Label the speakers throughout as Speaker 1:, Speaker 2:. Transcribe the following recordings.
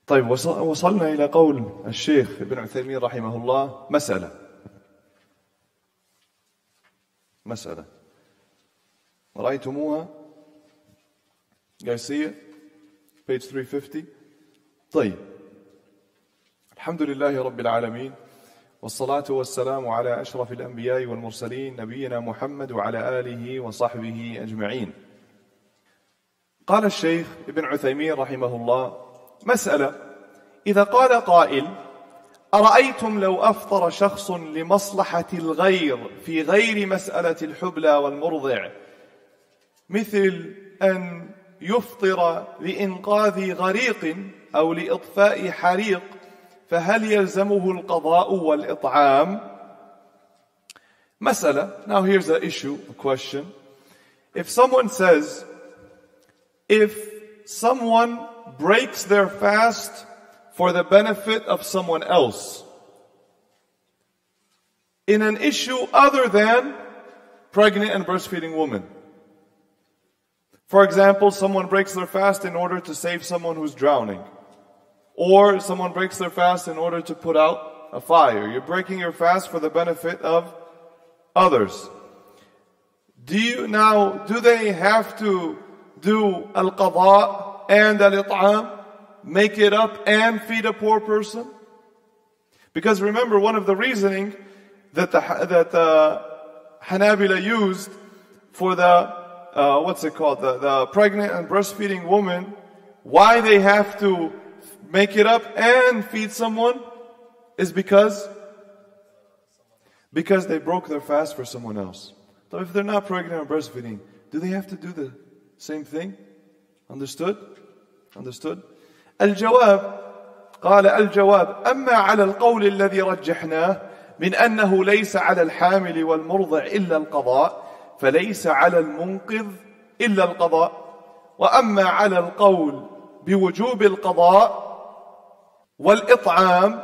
Speaker 1: طيب وصلنا إلى قول الشيخ ابن عثيمين رحمه الله مسألة رأيتموها؟ Guys see it? Page 350. طيب الحمد لله رب العالمين والصلاة والسلام على أشرف الأنبياء والمرسلين نبينا محمد وعلى آله وصحبه أجمعين. قال الشيخ ابن عثيمين رحمه الله: مسألة: إذا قال قائل: أرأيتم لو أفطر شخص لمصلحة الغير في غير مسألة الحبلى والمرضع، مثل أن يفطر لإنقاذ غريق أو لإطفاء حريق، فهل يلزمه القضاء والإطعام؟ مسألة. Now here's the issue, a question. If someone says, if someone breaks their fast for the benefit of someone else in an issue other than pregnant and breastfeeding women. For example, someone breaks their fast in order to save someone who's drowning. Or someone breaks their fast in order to put out a fire. You're breaking your fast for the benefit of others. Do they have to do al-qada and al-it'am? Make it up and feed a poor person? Because remember, one of the reasoning that the Hanabila used for the the pregnant and breastfeeding woman, why they have to make it up and feed someone, is because they broke their fast for someone else. So if they're not pregnant or breastfeeding, do they have to do the same thing? Understood? الجواب قال الجواب: أما على القول الذي رجحناه من أنه ليس على الحامل والمرضع إلا القضاء، فليس على المنقذ إلا القضاء. وأما على القول بوجوب القضاء والإطعام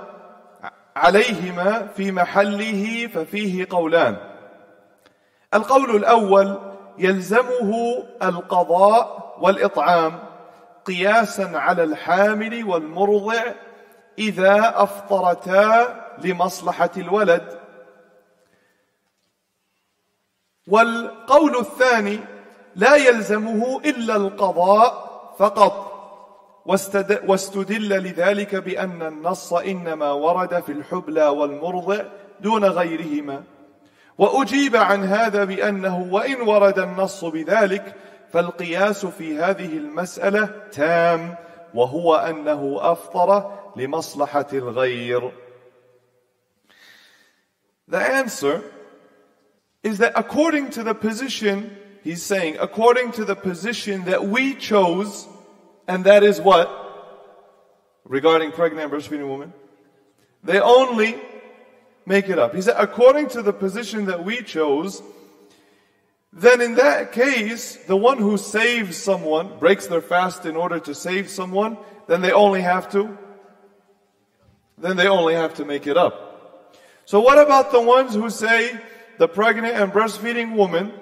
Speaker 1: عليهما في محله ففيه قولان. القول الأول: يلزمه القضاء والإطعام قياسا على الحامل والمرضع إذا أفطرتا لمصلحة الولد. والقول الثاني: لا يلزمه إلا القضاء فقط، واستدل لذلك بأن النص إنما ورد في الحبلى والمرضع دون غيرهما. وأجيب عن هذا بأنه وإن ورد النص بذلك فالقياس في هذه المسألة تام، وهو أنه أفطر لمصلحة الغير. The answer is that according to the position, he's saying, according to the position that we chose, and that is what? Regarding pregnant and breastfeeding women, they only make it up. He said, according to the position that we chose, then in that case, the one who saves someone, breaks their fast in order to save someone, then they only have to make it up. So what about the ones who say the pregnant and breastfeeding woman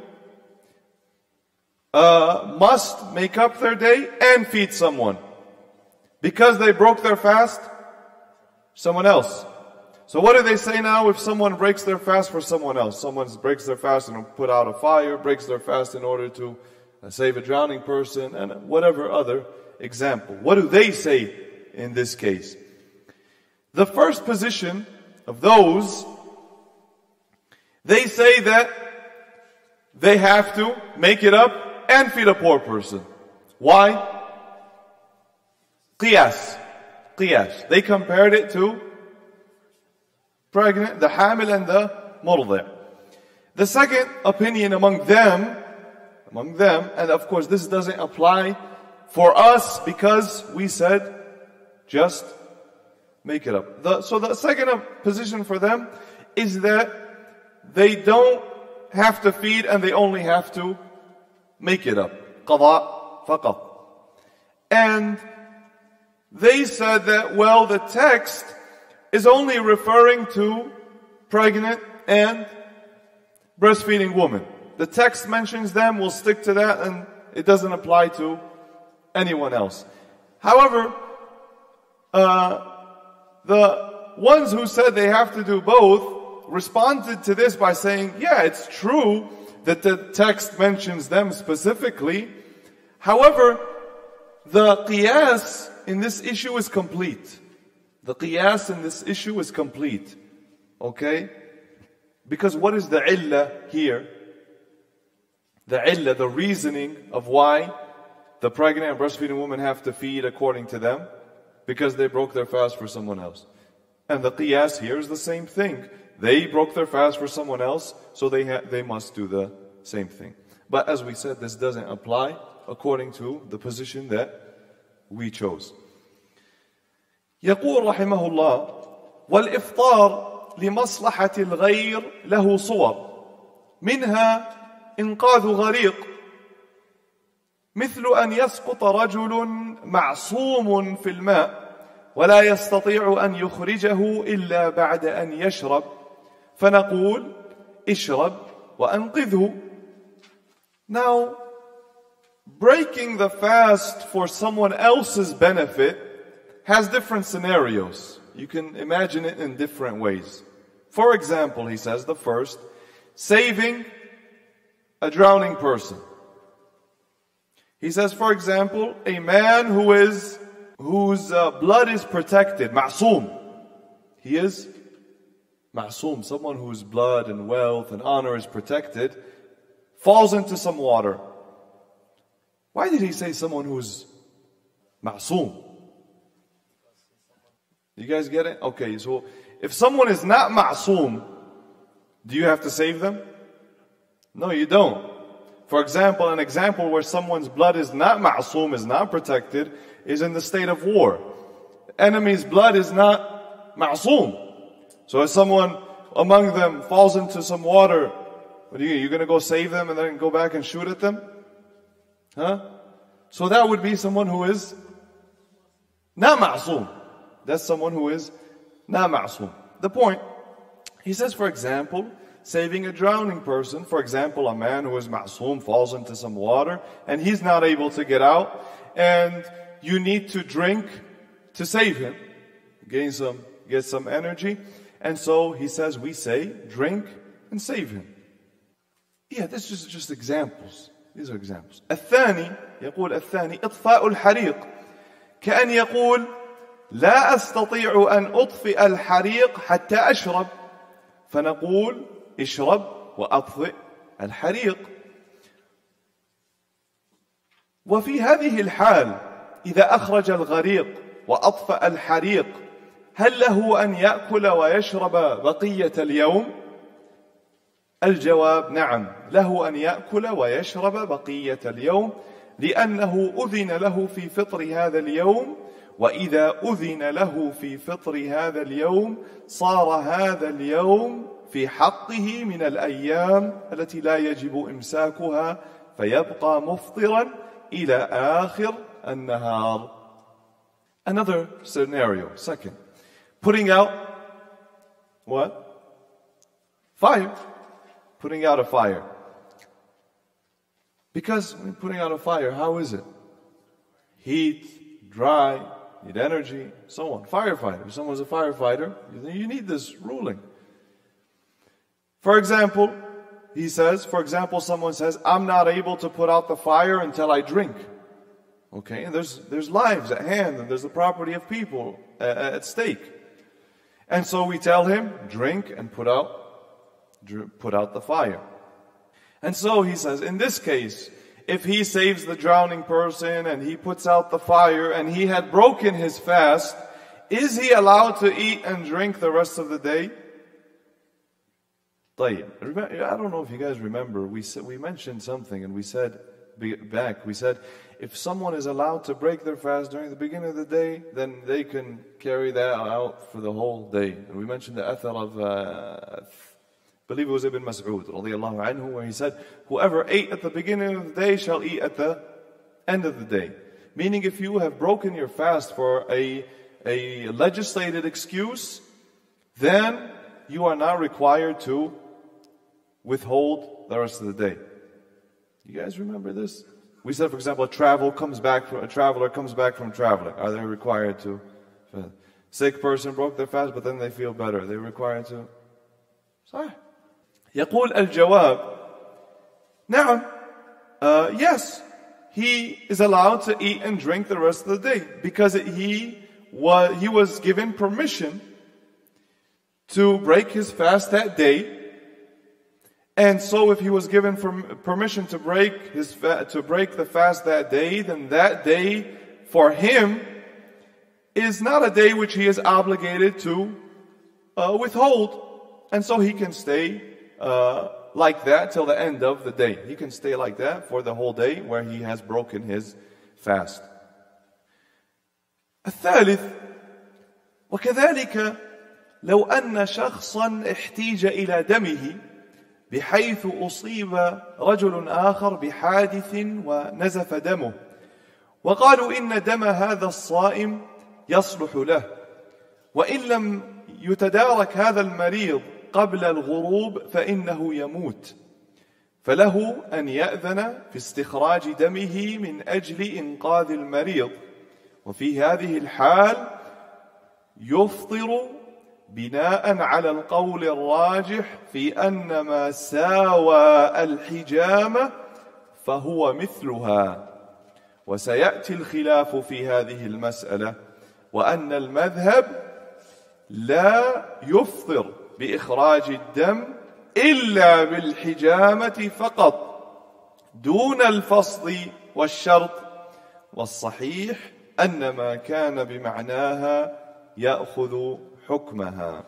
Speaker 1: must make up their day and feed someone because they broke their fast? Someone else. So what do they say now if someone breaks their fast for someone else? Someone breaks their fast and put out a fire, breaks their fast in order to save a drowning person, and whatever other example. What do they say in this case? The first position of those, they say that they have to make it up and feed a poor person. Why? Qiyas. They compared it to pregnant, the hamil and the murdi'. The second opinion among them, and of course this doesn't apply for us because we said just make it up. So the second position for them is that they don't have to feed and they only have to make it up. Qada faqat. And they said that, well, the text is only referring to pregnant and breastfeeding women. The text mentions them, we'll stick to that, and it doesn't apply to anyone else. However, the ones who said they have to do both responded to this by saying, yeah, it's true that the text mentions them specifically. However, the qiyas in this issue is complete. The qiyas in this issue is complete. Okay? Because what is the illah here? The illah, the reasoning of why the pregnant and breastfeeding women have to feed according to them? Because they broke their fast for someone else. And the qiyas here is the same thing. They broke their fast for someone else, so they must do the same thing. But as we said, this doesn't apply according to the position that we chose. يقول رحمه الله: والإفطار لمصلحة الغير له صور منها إنقاذ غريق مثل أن يسقط رجل معصوم في الماء ولا يستطيع أن يخرجه إلا بعد أن يشرب فنقول اشرب وأنقذه. Now, breaking the fast for someone else's benefit has different scenarios. You can imagine it in different ways. For example, he says, the first, saving a drowning person. He says, for example, a man whose blood is protected, ma'soom. He is ma'soom, someone whose blood and wealth and honor is protected, falls into some water. Why did he say someone who's ma'soom? You guys get it? Okay, so if someone is not ma'soom, do you have to save them? No, you don't. For example, an example where someone's blood is not ma'soom, is not protected, is in the state of war. Enemy's blood is not ma'soom. So if someone among them falls into some water, what do you're going to go save them and then go back and shoot at them? Huh? So that would be someone who is not ma'soom. That's someone who is not ma'soom. The point, he says, for example, saving a drowning person. For example, a man who is ma'soom falls into some water and he's not able to get out, and you need to drink to save him, get some energy. And so he says, we say, drink and save him. Yeah, this is just examples. These are examples. الثاني يقول الثاني إطفاء الحريق كأن يقول لا أستطيع أن أطفئ الحريق حتى أشرب فنقول اشرب وأطفئ الحريق. وفي هذه الحال إذا أخرج الغريق وأطفأ الحريق هل له أن يأكل ويشرب بقية اليوم؟ الجواب نعم، له أن يأكل ويشرب بقية اليوم لأنه أذن له في فطر هذا اليوم، وإذا أذن له في فطر هذا اليوم صار هذا اليوم في حقه من الأيام التي لا يجب إمساكها فيبقى مفطرا إلى آخر النهار. Another scenario, second. Putting out what? Fire. Putting out a fire. Because when putting out a fire, how is it? Heat, dry, need energy, so on. Firefighter. If someone's a firefighter, you need this ruling. For example, he says, someone says, I'm not able to put out the fire until I drink. Okay, and there's lives at hand, and there's the property of people at stake. And so we tell him, drink and put out the fire. And so he says, in this case, if he saves the drowning person and he puts out the fire and he had broken his fast, is he allowed to eat and drink the rest of the day? I don't know if you guys remember, we mentioned something and we said, if someone is allowed to break their fast during the beginning of the day, then they can carry that out for the whole day. And we mentioned the athar of, I believe it was Ibn Mas'ud, radiyallahu anhu, where he said, whoever ate at the beginning of the day shall eat at the end of the day. Meaning if you have broken your fast for a legislated excuse, then you are not required to withhold the rest of the day. You guys remember this? We said, for example, a traveler comes back from traveling. Are they required to If a sick person broke their fast, but then they feel better, they require to. صح. يقول الجواب نعم. Yes, he is allowed to eat and drink the rest of the day because he was given permission to break his fast that day. And so if he was given permission to break the fast that day, then that day for him is not a day which he is obligated to withhold. And so he can stay like that till the end of the day. He can stay like that for the whole day where he has broken his fast. الثالث وكذلك لو أن شخصا احتيج إلى دمه بحيث أصيب رجل آخر بحادث ونزف دمه وقالوا إن دم هذا الصائم يصلح له وإن لم يتدارك هذا المريض قبل الغروب فإنه يموت فله أن يأذن في استخراج دمه من أجل إنقاذ المريض وفي هذه الحال يفطر بناء على القول الراجح في أن ما ساوى الحجامة فهو مثلها وسيأتي الخلاف في هذه المسألة وأن المذهب لا يفطر بإخراج الدم إلا بالحجامة فقط دون الفصل والشرط والصحيح أن ما كان بمعناها يأخذ حكمها.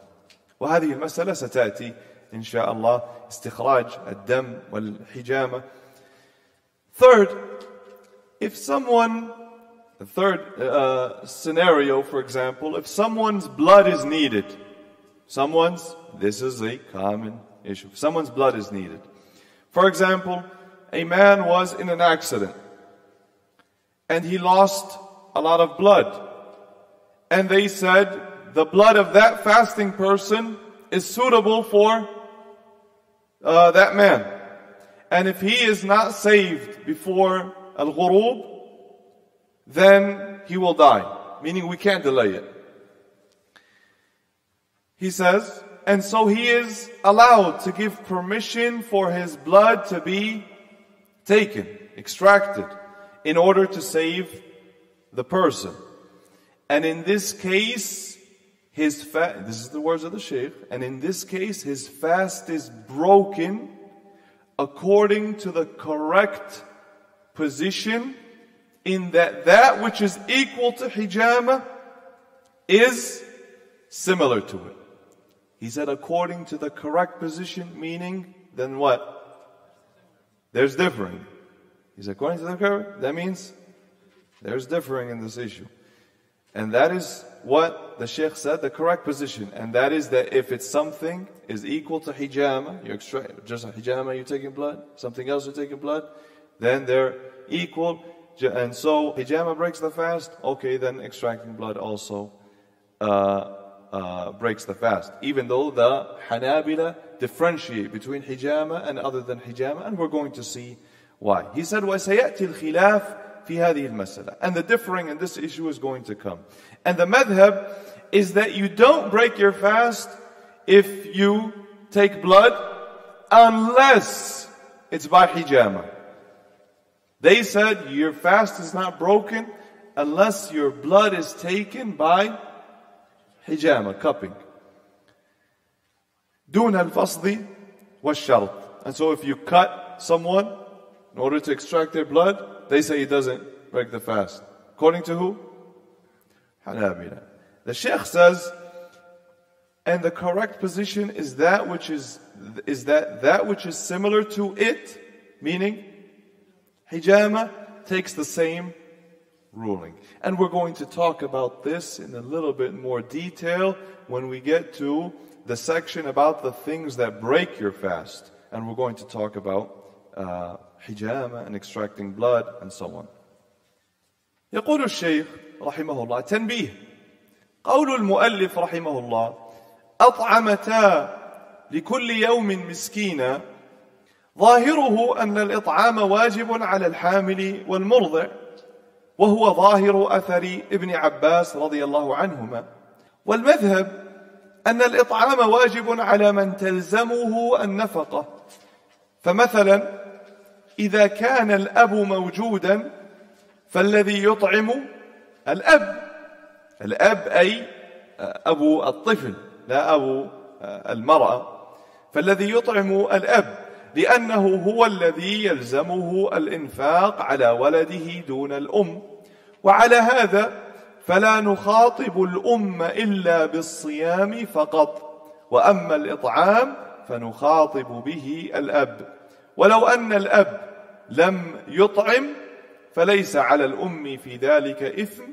Speaker 1: وهذه المسألة ستأتي إن شاء الله استخراج الدم والحجامة. Third, if someone, the third scenario, for example, if someone's blood is needed, this is a common issue. If someone's blood is needed. For example, a man was in an accident and he lost a lot of blood. And they said the blood of that fasting person is suitable for that man. And if he is not saved before al-ghurub, then he will die. Meaning we can't delay it. He says, and so he is allowed to give permission for his blood to be taken, extracted, in order to save the person. And in this case, this is the words of the Shaykh, and in this case, his fast is broken according to the correct position, in that which is equal to hijama is similar to it. He said according to the correct position, meaning then what? There's differing. He said according to the correct, that means there's differing in this issue. And that is what the Shaykh said, the correct position. And that is that if it's something is equal to hijama, you extract just a hijama, you're taking blood, something else you're taking blood, then they're equal. And so hijama breaks the fast, okay, then extracting blood also breaks the fast. Even though the Hanabila differentiate between hijama and other than hijama, and we're going to see why. He said, وَسَيَأْتِي الْخِلَافِ في هذه المسألة. And the differing in this issue is going to come. And the madhab is that you don't break your fast if you take blood unless it's by hijama. They said your fast is not broken unless your blood is taken by hijama, cupping. دون الفصل والشرط. And so if you cut someone in order to extract their blood, they say it doesn't break the fast. According to who? Hanabila. The Shaykh says, and the correct position is that which is similar to it, meaning hijama takes the same ruling. And we're going to talk about this in a little bit more detail when we get to the section about the things that break your fast. And we're going to talk about hijama and extracting blood and so on. يقول الشيخ رحمه الله تنبيه قول المؤلف رحمه الله أطعمتا لكل يوم مسكينا ظاهره أن الإطعام واجب على الحامل والمرضع وهو ظاهر أثر ابن عباس رضي الله عنهما. والمذهب أن الإطعام واجب على من تلزمه النفقة. فمثلا إذا كان الأب موجودا فالذي يطعم الأب أي أبو الطفل لا أبو المرأة، فالذي يطعم الأب لأنه هو الذي يلزمه الإنفاق على ولده دون الأم. وعلى هذا فلا نخاطب الأم إلا بالصيام فقط، وأما الإطعام فنخاطب به الأب. ولو أن الأب لم يطعم فليس على الأم في ذلك إثم.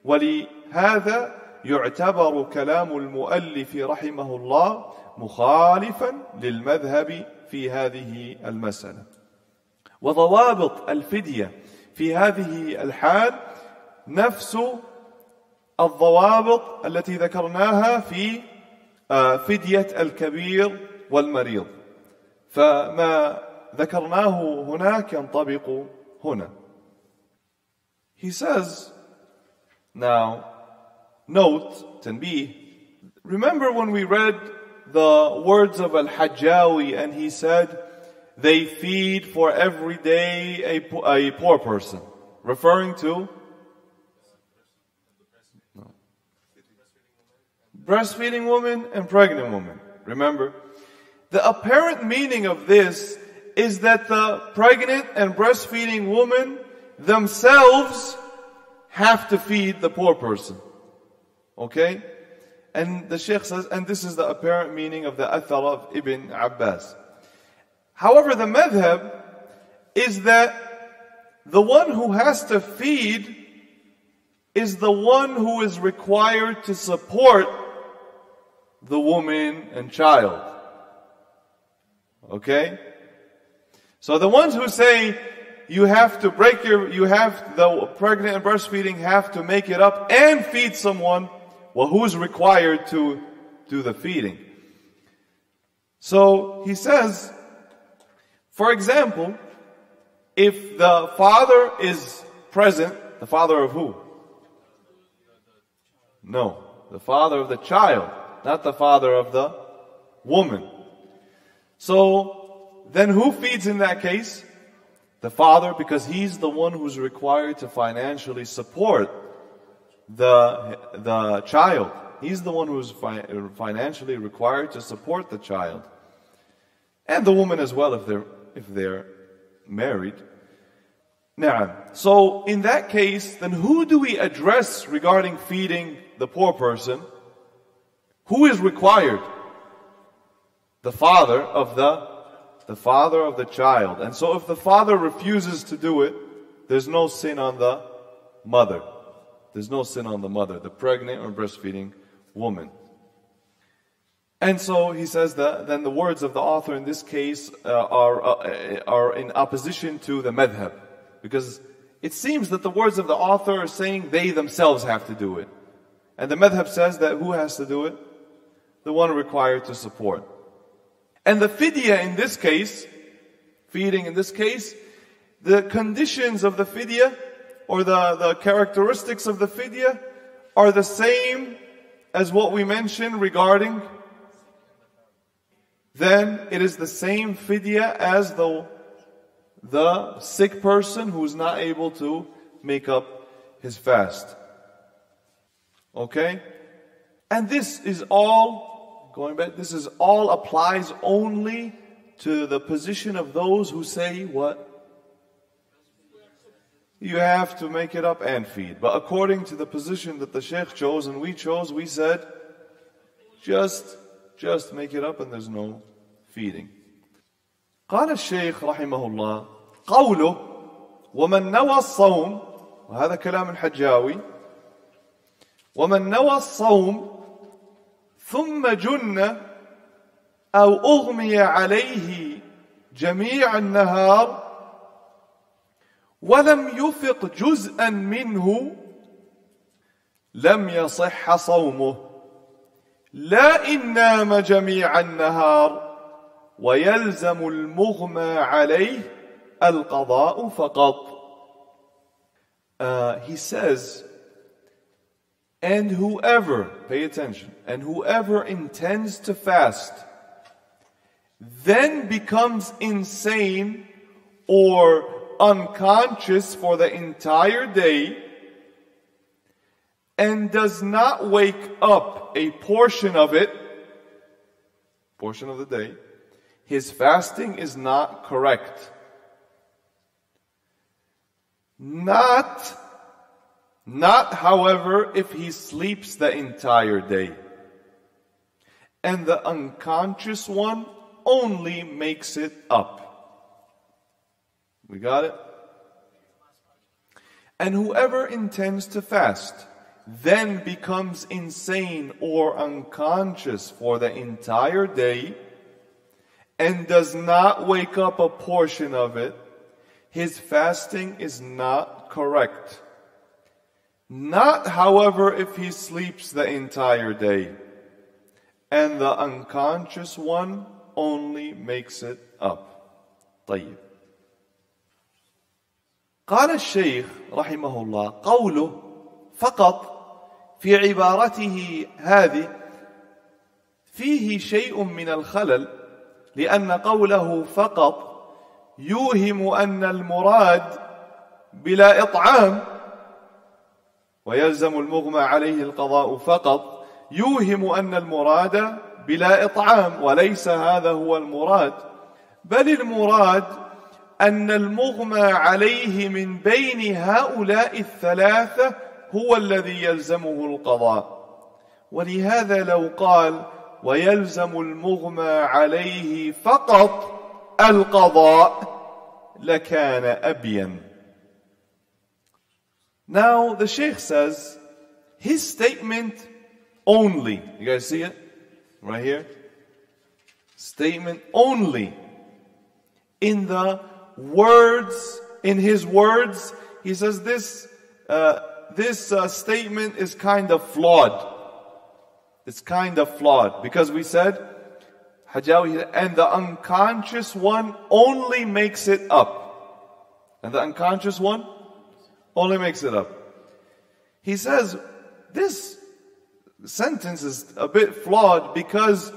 Speaker 1: ولهذا يعتبر كلام المؤلف رحمه الله مخالفا للمذهب في هذه المسألة. وضوابط الفدية في هذه الحال نفس الضوابط التي ذكرناها في فدية الكبير والمريض، فما ذكرناه هناك ينطبق هنا. He says, now, note, tanbih, remember when we read the words of Al-Hajjawi and he said, they feed for every day a poor person, referring to breastfeeding women and pregnant women. Remember, the apparent meaning of this is that the pregnant and breastfeeding women themselves have to feed the poor person. Okay? And the Shaykh says, and this is the apparent meaning of the Athar of Ibn Abbas. However, the madhab is that the one who has to feed is the one who is required to support the woman and child. Okay? So the ones who say you have to the pregnant and breastfeeding have to make it up and feed someone, well, who's required to do the feeding? So he says, for example, if the father is present, the father of who? No, the father of the child, not the father of the woman. So then who feeds in that case? The father, because he's the one who's required to financially support the child. He's the one who's financially required to support the child. And the woman as well if they're married. Now, so in that case, then who do we address regarding feeding the poor person? Who is required? The father of the child. And so if the father refuses to do it, there's no sin on the mother. There's no sin on the mother, the pregnant or breastfeeding woman. And so he says that then the words of the author in this case are in opposition to the madhab. Because it seems that the words of the author are saying they themselves have to do it. And the madhab says that who has to do it? The one required to support. And the fidya in this case, feeding in this case, the conditions of the fidya or the characteristics of the fidya are the same as what we mentioned regarding, then it is the same fidya as the sick person who is not able to make up his fast. Okay? And this is all, going back, this is all applies only to the position of those who say what? You have to make it up and feed. But according to the position that the Shaykh chose and we chose, we said, just make it up and there's no feeding. قال الشيخ رحمه الله قوله ومن نوى الصوم، وهذا كلام الحجاوي، ومن نوى الصوم ثم جن أو أغمي عليه جميع النهار ولم يفق جزءا منه لم يصح صومه لا إن نام جميع النهار ويلزم المغمى عليه القضاء فقط. he says, and whoever, pay attention, and whoever intends to fast, then becomes insane or unconscious for the entire day, and does not wake up a portion of it, portion of the day, his fasting is not correct. Not, however, if he sleeps the entire day. And the unconscious one only makes it up. We got it? And whoever intends to fast then becomes insane or unconscious for the entire day and does not wake up a portion of it, his fasting is not correct. Not, however, if he sleeps the entire day, and the unconscious one only makes it up. طيب. قال الشيخ رحمه الله قوله فقط في عبارته هذه فيه شيء من الخلل، لأن قوله فقط يوهم أن المراد بلا إطعام ويلزم المغمى عليه القضاء فقط، يوهم أن المراد بلا إطعام، وليس هذا هو المراد، بل المراد أن المغمى عليه من بين هؤلاء الثلاثة هو الذي يلزمه القضاء. ولهذا لو قال ويلزم المغمى عليه فقط القضاء لكان أبين. Now the Shaykh says his statement only, you guys see it right here, statement only, in the words, in his words, he says this statement is kind of flawed. It's kind of flawed because we said Hajawi, and the unconscious one only makes it up. And the unconscious one only makes it up. He says this sentence is a bit flawed because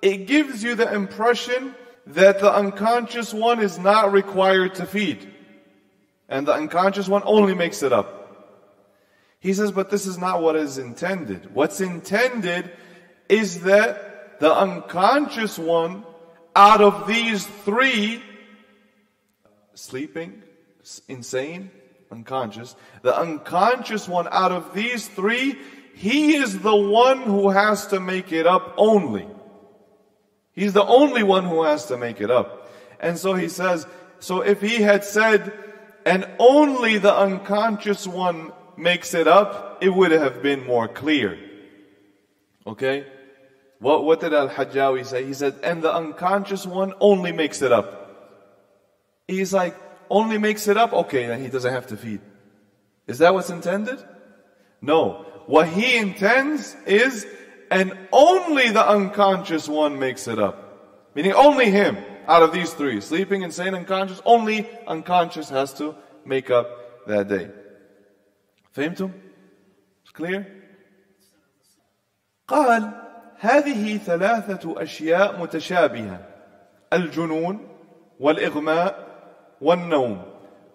Speaker 1: it gives you the impression that the unconscious one is not required to feed. And the unconscious one only makes it up. He says, but this is not what is intended. What's intended is that the unconscious one out of these three, sleeping, insane, unconscious, the unconscious one out of these three, he is the one who has to make it up only. He's the only one who has to make it up. And so he says, so if he had said, and only the unconscious one makes it up, it would have been more clear. Okay? What did Al-Hajjawi say? He said, and the unconscious one only makes it up. He's like, only makes it up? Okay, then he doesn't have to feed. Is that what's intended? No. What he intends is, and only the unconscious one makes it up. Meaning only him, out of these three, sleeping, insane, unconscious, only unconscious has to make up that day. فهمتم؟ clear؟ قال هذه ثلاثة أشياء متشابهة: الجنون والإغماء والنوم،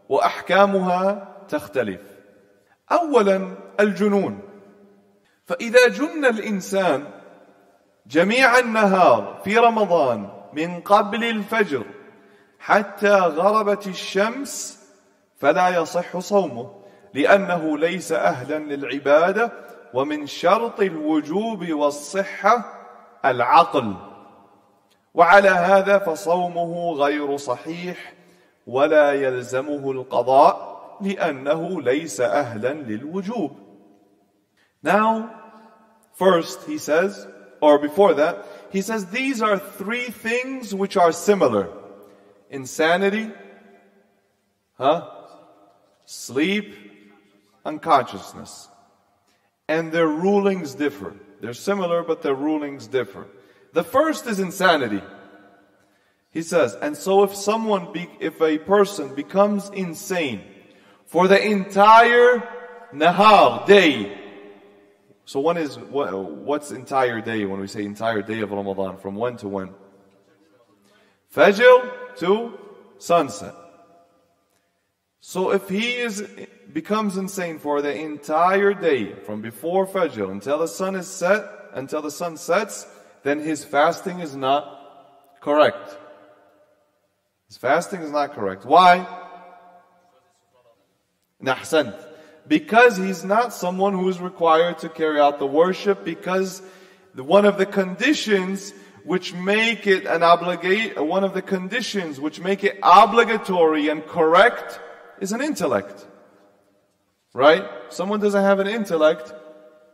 Speaker 1: وأحكامها تختلف. أولا الجنون، فإذا جن الإنسان جميع النهار في رمضان من قبل الفجر حتى غربت الشمس فلا يصح صومه، لأنه ليس أهلا للعبادة، ومن شرط الوجوب والصحة العقل، وعلى هذا فصومه غير صحيح ولا يلزمه القضاء لأنه ليس أهلا للوجوب. Now, first he says, or before that, he says these are three things which are similar: insanity, sleep, unconsciousness. And their rulings differ. They're similar, but their rulings differ. The first is insanity. He says, and so if a person becomes insane for the entire nahar, day. So what's entire day when we say entire day of Ramadan? From when to when? Fajr to sunset. So if he becomes insane for the entire day, from before Fajr until the sun is set, until the sun sets, then his fasting is not correct. His fasting is not correct. Why? Nahsant. Because he's not someone who is required to carry out the worship, because one of the conditions which make it obligatory and correct is an intellect. Right? Someone doesn't have an intellect,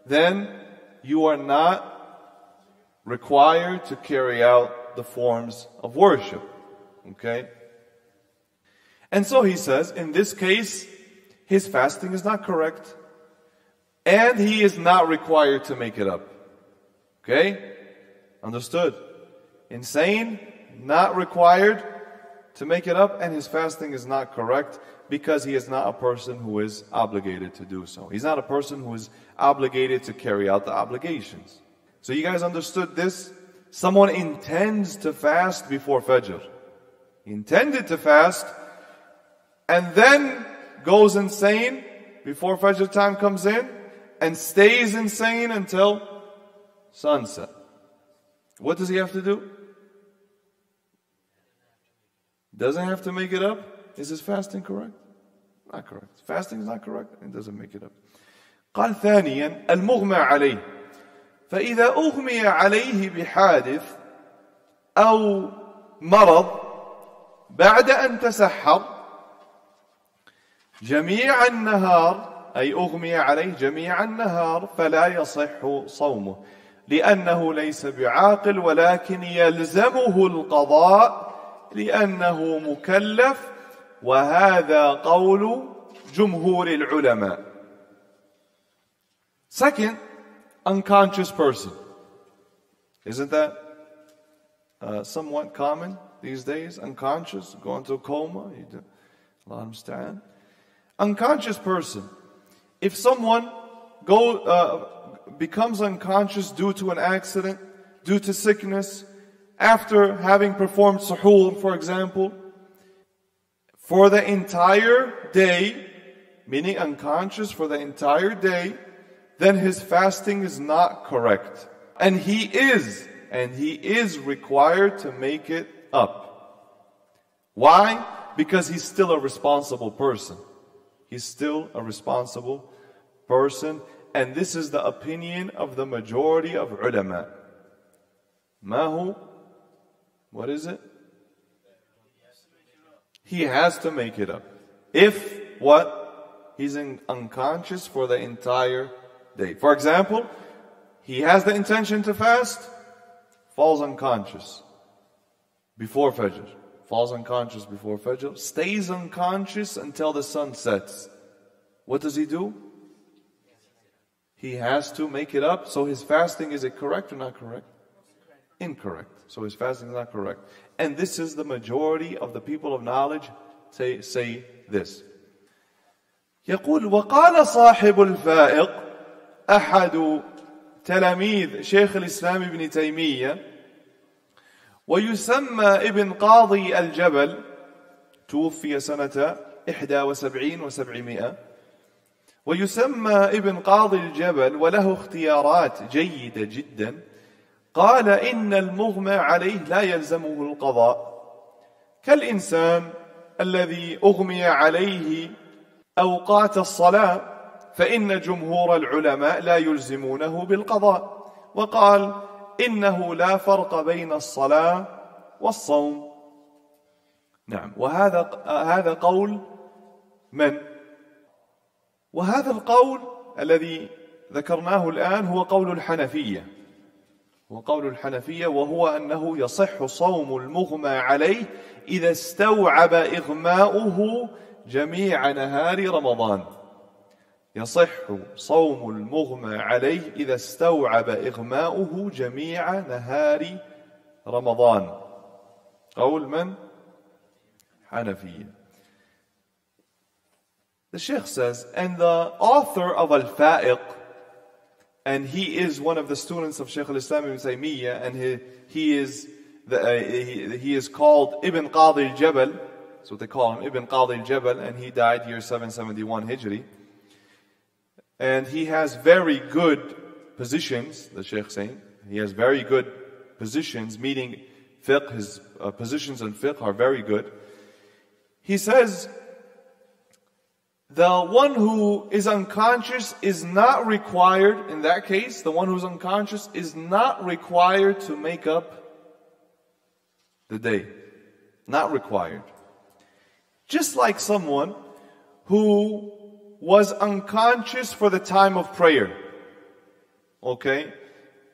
Speaker 1: then you are not required to carry out the forms of worship. Okay? And so he says, in this case, his fasting is not correct, and he is not required to make it up. Okay? Understood? Insane, not required to make it up, and his fasting is not correct because he is not a person who is obligated to do so. He's not a person who is obligated to carry out the obligations. So you guys understood this? Someone intends to fast before Fajr. He intended to fast and then goes insane before Fajr time comes in and stays insane until sunset. What does he have to do? Doesn't have to make it up. Is his fasting correct? Not correct. Fasting is not correct. It doesn't make it up. قال ثانيا المغمى عليه فإذا أغمي عليه بحادث أو مرض بعد أن تسحر جميع النهار، أي أغمي عليه جميع النهار، فلا يصح صومه لأنه ليس بعاقل ولكن يلزمه القضاء لأنه مكلف، وهذا قول جمهور العلماء. Second, unconscious person. Isn't that somewhat common these days? Unconscious, go into a coma. Allah understand. Unconscious person. If someone becomes unconscious due to an accident, due to sickness, after having performed suhoor, for example, for the entire day, meaning unconscious for the entire day, then his fasting is not correct. And he is required to make it up. Why? Because he's still a responsible person. He's still a responsible person. And this is the opinion of the majority of ulama. Mahu? What is it? He has to make it up. If what? He's unconscious for the entire day. For example, he has the intention to fast, falls unconscious before Fajr. Falls unconscious before Fajr, stays unconscious until the sun sets. What does he do? He has to make it up. So his fasting, is it correct or not correct? Incorrect. So his fasting is not correct. And this is the majority of the people of knowledge say this. يقول وقال صاحب الفائق أحد تلاميذ شيخ الإسلام ابن تيمية ويسمى ابن قاضي الجبل، توفي سنة 71 و700، ويسمى ابن قاضي الجبل وله اختيارات جيدة جدا. قال إن المغمى عليه لا يلزمه القضاء كالإنسان الذي أغمي عليه أوقات الصلاة، فإن جمهور العلماء لا يلزمونه بالقضاء. وقال إنه لا فرق بين الصلاة والصوم. نعم، وهذا قول من؟ وهذا القول الذي ذكرناه الآن هو قول الحنفية. وهو أنه يصح صوم المغمى عليه إذا استوعب إغماؤه جميع نهار رمضان. يصح صوم المغمى عليه إذا استوعب إغماؤه جميع نهار رمضان. قول من؟ حنفية. The Shaykh says, and the author of Al-Fa'iq, and he is one of the students of Shaykh al-Islam Ibn Taymiyyah, and he is called Ibn Qadi al-Jabal, that's what they call him, Ibn Qadi al-Jabal, and he died year 771 Hijri. And he has very good positions, the Shaykh saying, he has very good positions, meaning fiqh, his positions in fiqh are very good. He says, the one who is unconscious is not required, in that case, the one who's unconscious is not required to make up the day. Not required. Just like someone who was unconscious for the time of prayer. Okay?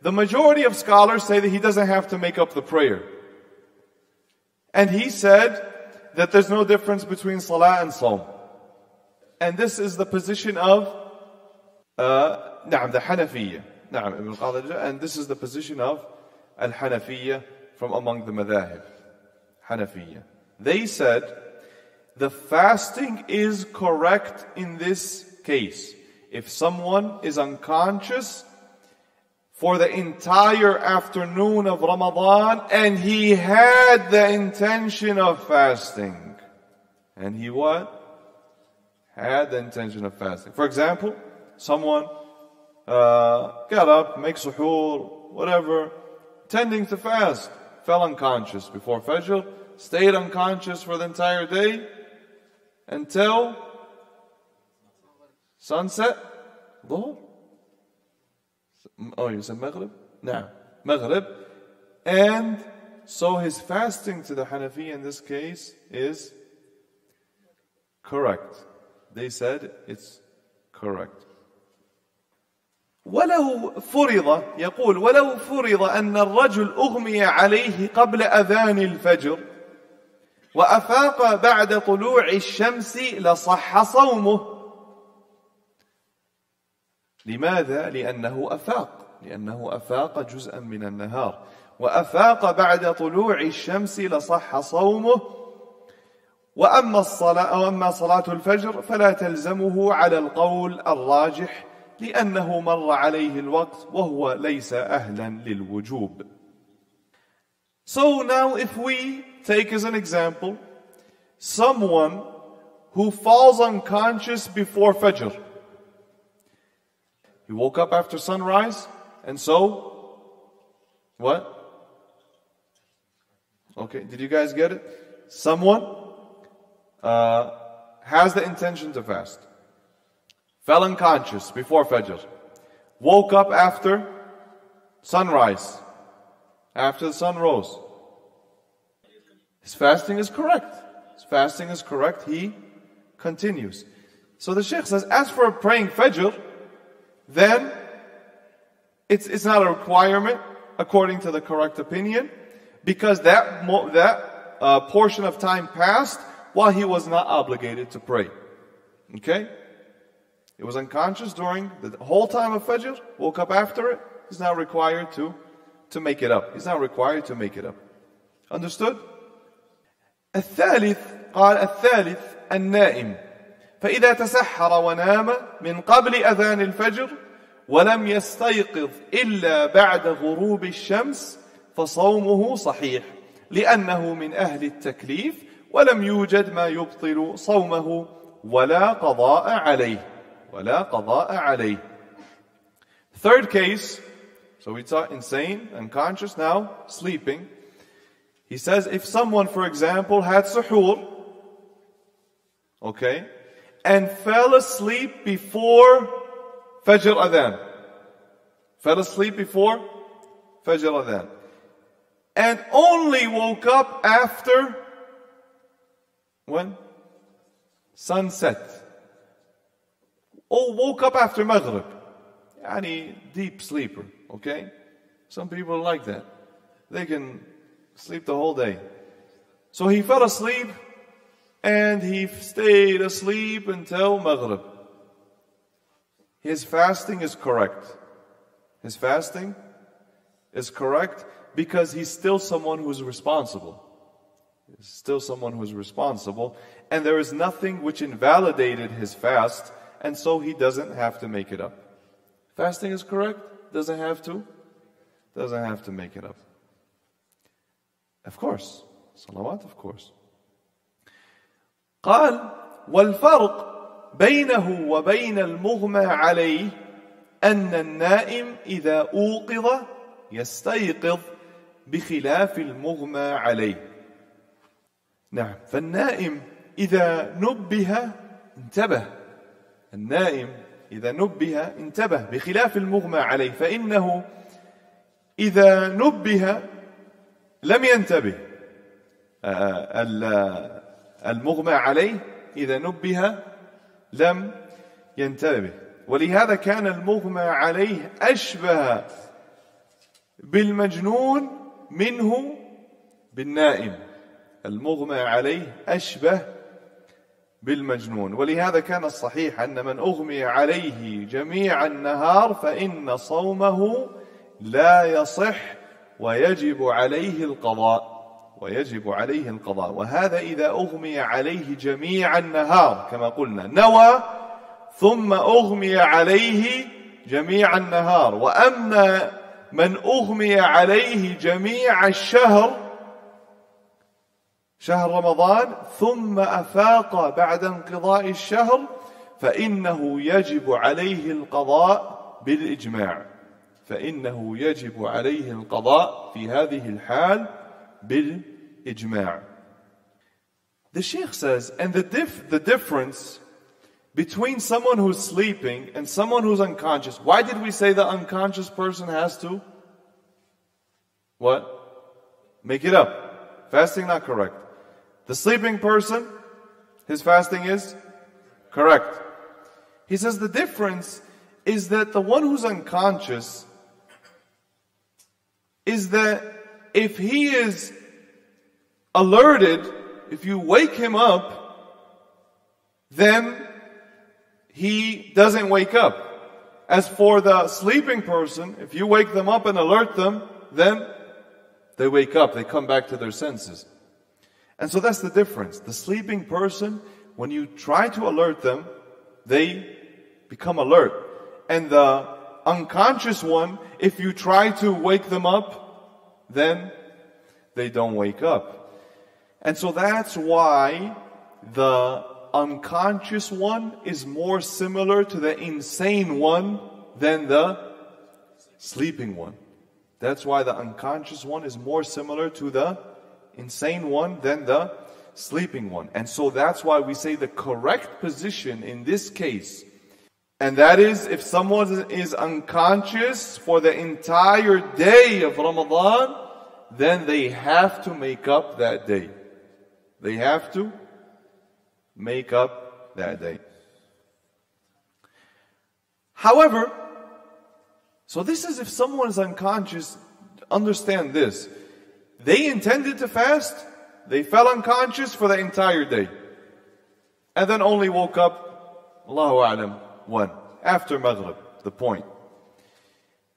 Speaker 1: The majority of scholars say that he doesn't have to make up the prayer. And he said that there's no difference between salah and sawm. And this is the position of the Hanafiya. And this is the position of Al-Hanafiya from among the Madhahib. Hanafiya. They said the fasting is correct in this case. If someone is unconscious for the entire afternoon of Ramadan and he had the intention of fasting. And he what? Had the intention of fasting. For example, someone got up, make suhoor, whatever, intending to fast, fell unconscious before Fajr, stayed unconscious for the entire day until sunset, Dhuhr. Oh, you said Maghrib? No, Maghrib. And so his fasting to the Hanafi in this case is correct. They said it's correct. ولو فرض يقول ولو فرض أن الرجل أغمي عليه قبل أذان الفجر وأفاق بعد طلوع الشمس لصح صومه. لماذا؟ لأنه أفاق جزءا من النهار وأفاق بعد طلوع الشمس لصح صومه. وأما صلاة الفجر فلا تلزمه على القول الراجح لأنه مر عليه الوقت وهو ليس أهلا للوجوب. So now if we take as an example someone who falls unconscious before Fajr. He woke up after sunrise and so what? Okay, did you guys get it? Someone has the intention to fast, fell unconscious before Fajr, woke up after sunrise, after the sun rose. His fasting is correct. His fasting is correct. He continues. So the Shaykh says, as for praying Fajr, then it's not a requirement according to the correct opinion, because that portion of time passed while he was not obligated to pray. Okay? He was unconscious during the whole time of Fajr, woke up after it. He's not required to make it up. He's not required to make it up. Understood? الثالث النائم فإذا تسحر ونام من قبل أذان الفجر ولم يستيقظ إلا بعد غروب الشمس فصومه صحيح لأنه من أهل التكليف ولم يوجد ما يبطل صومه ولا قضاء عليه. Third case, so we saw insane, unconscious, now sleeping. He says if someone, for example, had suhoor, okay, and fell asleep before Fajr Adhan. Fell asleep before Fajr Adhan. And only woke up after when? Sunset. Or woke up after Maghrib. Yani deep sleeper, okay? Some people like that. They can sleep the whole day. So he fell asleep and he stayed asleep until Maghrib. His fasting is correct. His fasting is correct because he's still someone who's responsible. He's still someone who's responsible. and there is nothing which invalidated his fast, and so he doesn't have to make it up. Fasting is correct? Doesn't have to? Doesn't have to make it up. Of course. Salawat, of course. قال والفرق بينه وبين المغمى عليه أن النائم إذا أوقظ يستيقظ بخلاف المغمى عليه. نعم، فالنائم إذا نبه انتبه. النائم إذا نبه انتبه بخلاف المغمى عليه، فإنه إذا نبه لم ينتبه. المغمى عليه إذا نبه لم ينتبه، ولهذا كان المغمى عليه أشبه بالمجنون منه بالنائم. المغمى عليه أشبه بالمجنون، ولهذا كان الصحيح أن من أغمي عليه جميع النهار فإن صومه لا يصح ويجب عليه القضاء. ويجب عليه القضاء. وهذا إذا أغمي عليه جميع النهار كما قلنا، نوى ثم أغمي عليه جميع النهار. وأما من أغمي عليه جميع الشهر، شهر رمضان، ثم أفاق بعد انقضاء الشهر، فإنه يجب عليه القضاء بالإجماع. فإنه يجب عليه القضاء في هذه الحال بالإجماع. The Shaykh says, and the difference between someone who's sleeping and someone who's unconscious. Why did we say the unconscious person has to? What? Make it up. Fasting not correct. The sleeping person, his fasting is correct. He says the difference is that the one who's unconscious is that if he is alerted, if you wake him up, then he doesn't wake up. As for the sleeping person, if you wake them up and alert them, then they wake up, they come back to their senses. And so that's the difference. The sleeping person, when you try to alert them, they become alert. And the unconscious one, if you try to wake them up, then they don't wake up. And so that's why the unconscious one is more similar to the insane one than the sleeping one. That's why the unconscious one is more similar to the insane one than the sleeping one. And so that's why we say the correct position in this case, and that is if someone is unconscious for the entire day of Ramadan, then they have to make up that day. They have to make up that day. However, so this is if someone is unconscious, understand this. They intended to fast, they fell unconscious for the entire day. And then only woke up, Allahu A'lam, when? After Maghrib, the point.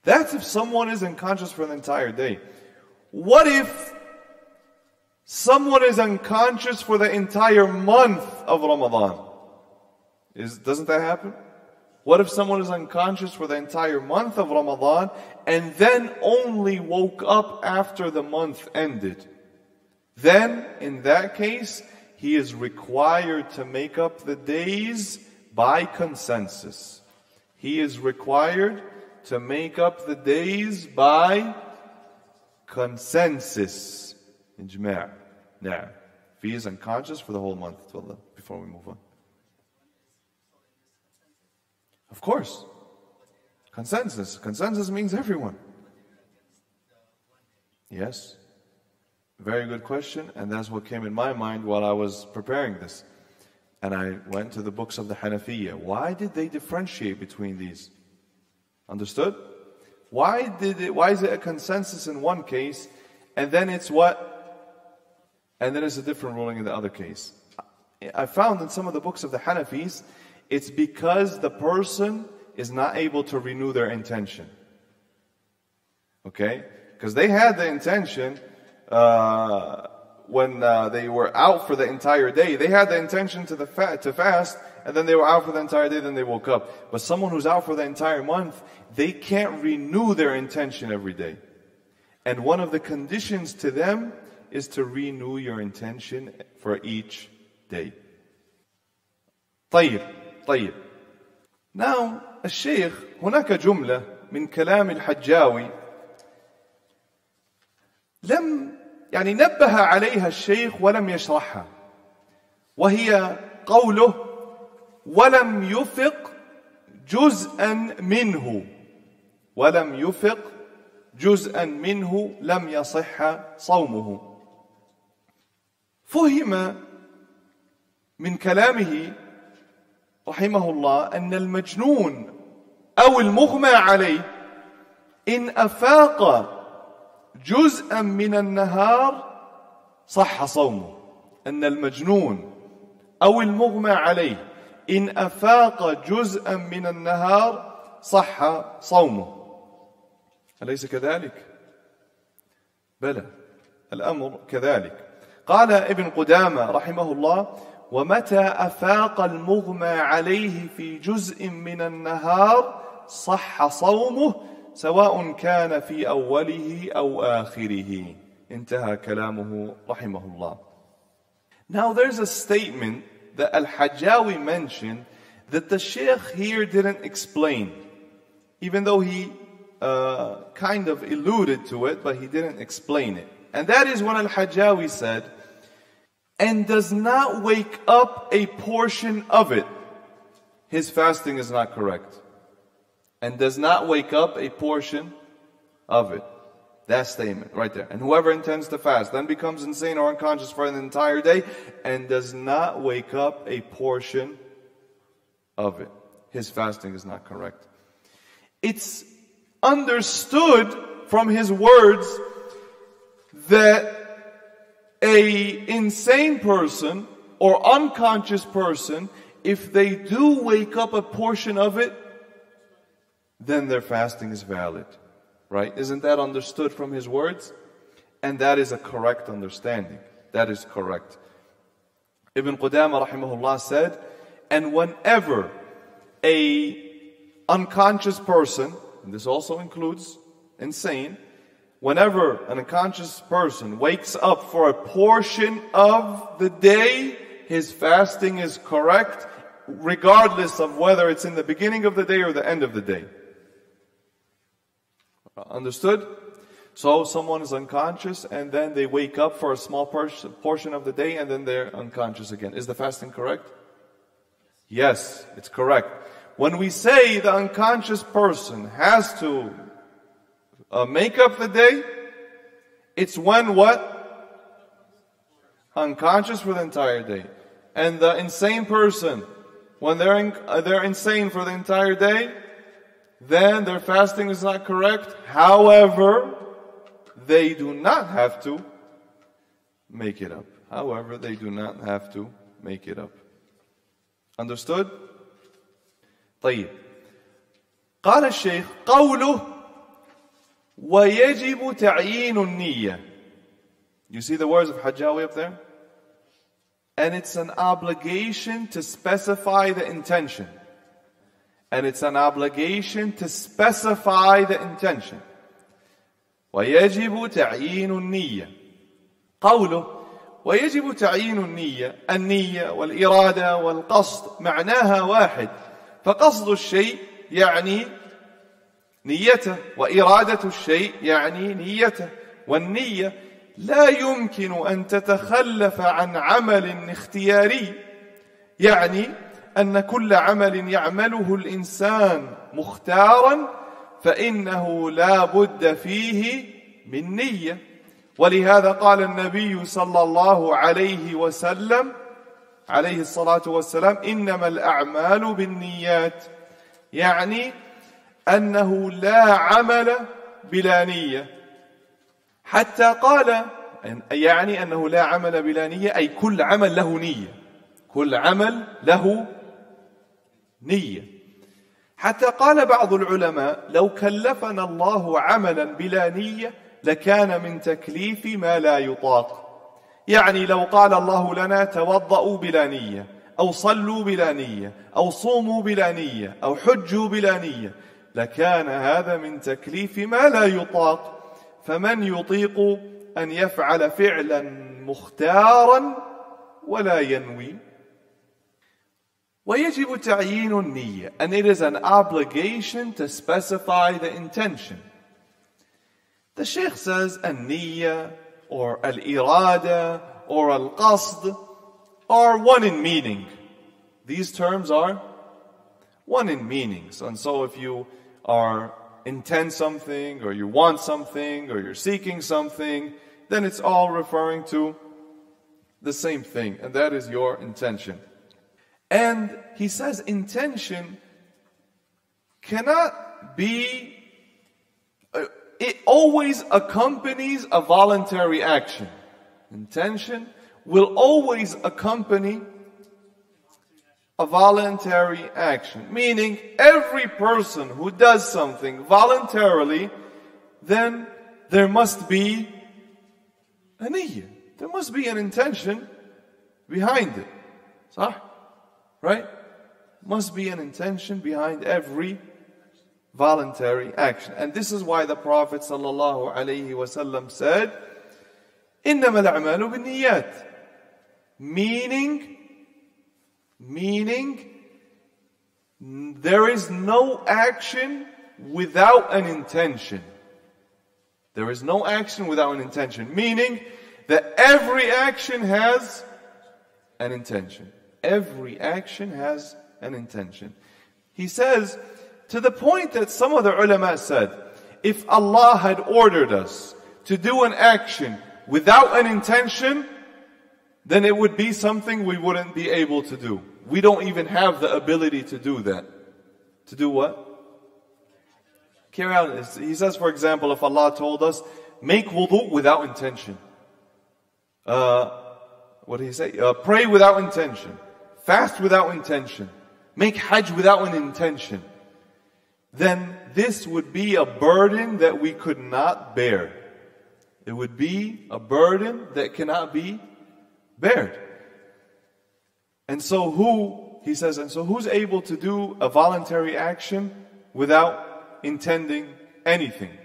Speaker 1: That's if someone is unconscious for the entire day. What if someone is unconscious for the entire month of Ramadan? Doesn't that happen? What if someone is unconscious for the entire month of Ramadan and then only woke up after the month ended? Then, in that case, he is required to make up the days by consensus. He is required to make up the days by consensus. Ijma'. Now, if he is unconscious for the whole month, before we move on. Of course. Consensus. Consensus means everyone. Yes. Very good question, and that's what came in my mind while I was preparing this. And I went to the books of the Hanafiya. Why did they differentiate between these? Understood? Why is it a consensus in one case, and then it's what? And then it's a different ruling in the other case. I found in some of the books of the Hanafis, it's because the person is not able to renew their intention. Okay? Because they had the intention when they were out for the entire day, they had the intention to fast, and then they were out for the entire day, then they woke up. But someone who's out for the entire month, they can't renew their intention every day. And one of the conditions to them is to renew your intention for each day. طيب. Now, الشيخ هناك جملة من كلام الحجاوي نبه عليها الشيخ ولم يشرحها، وهي قوله ولم يفق جزءا منه لم يصح صومه. فهم من كلامه رحمه الله أن المجنون أو المغمى عليه إن أفاق جزءا من النهار صح صومه. أن المجنون أو المغمى عليه إن أفاق جزءا من النهار صح صومه. أليس كذلك؟ بلى، الأمر كذلك. قال ابن قدامة رحمه الله: ومتى أفاق المغمى عليه في جزء من النهار صح صومه سواء كان في أوله أو آخره. انتهى كلامه رحمه الله. Now there's a statement that Al-Hajjawi mentioned that the Shaykh here didn't explain, even though he kind of alluded to it, but he didn't explain it. And that is when Al-Hajjawi said, and does not wake up a portion of it, his fasting is not correct. And does not wake up a portion of it. That statement right there. And whoever intends to fast then becomes insane or unconscious for an entire day and does not wake up a portion of it, his fasting is not correct. It's understood from his words that a insane person or unconscious person, if they do wake up a portion of it, then their fasting is valid. Right? Isn't that understood from his words? And that is a correct understanding. That is correct. Ibn Qudama rahimahullah said, and whenever a unconscious person, and this also includes insane, whenever an unconscious person wakes up for a portion of the day, his fasting is correct, regardless of whether it's in the beginning of the day or the end of the day. Understood? So someone is unconscious and then they wake up for a small portion of the day and then they're unconscious again. Is the fasting correct? Yes, it's correct. When we say the unconscious person has to make up the day, it's when what? Unconscious for the entire day. And the insane person, when they're insane for the entire day, then their fasting is not correct. However, they do not have to make it up. However, they do not have to make it up. Understood? طيب. قال الشيخ قوله ويجب تعيين النية. You see the words of Hajjawi up there? And it's an obligation to specify the intention. And it's an obligation to specify the intention. ويجب تعيين النية. قوله ويجب تعيين النية. النية والإرادة والقصد معناها واحد. فقصد الشيء يعني نيته، وإرادة الشيء يعني نيته. والنية لا يمكن أن تتخلف عن عمل اختياري، يعني أن كل عمل يعمله الإنسان مختارا فإنه لا بد فيه من نية. ولهذا قال النبي صلى الله عليه وسلم عليه الصلاة والسلام إنما الأعمال بالنيات، يعني أنه لا عمل بلا نية. حتى قال يعني أنه لا عمل بلا نية أي كل عمل له نية، كل عمل له نية. حتى قال بعض العلماء لو كلفنا الله عملا بلا نية لكان من تكليف ما لا يطاق، يعني لو قال الله لنا توضؤوا بلا نية أو صلوا بلا نية أو صوموا بلا نية أو حجوا بلا نية لكان هذا من تكليف ما لا يطاق. فمن يطيق أن يفعل فعلا مختارا ولا ينوي. ويجب تعيين النية, and it is an obligation to specify the intention. The Shaykh says النية or al-irada or al-qasd are one in meaning. These terms are one in meanings. And so if you are intend something or you want something or you're seeking something, then it's all referring to the same thing, and that is your intention. And he says intention cannot be, it always accompanies a voluntary action. Intention will always accompany a voluntary action. Meaning every person who does something voluntarily, then there must be a niyyah. There must be an intention behind it. صح? Right? Must be an intention behind every voluntary action. And this is why the Prophet sallallahu alaihi wasallam said, إِنَّمَا الْأَعْمَالُ بِالنِّيَّاتِ. Meaning, there is no action without an intention. There is no action without an intention. Meaning that every action has an intention. Every action has an intention. He says, to the point that some of the ulama said, if Allah had ordered us to do an action without an intention, then it would be something we wouldn't be able to do. We don't even have the ability to do that. To do what? Carry out. He says, for example, if Allah told us, make wudu without intention. What did he say? Pray without intention. Fast without intention. Make hajj without an intention. Then this would be a burden that we could not bear. It would be a burden that cannot be bared. And so he says, and so who's able to do a voluntary action without intending anything?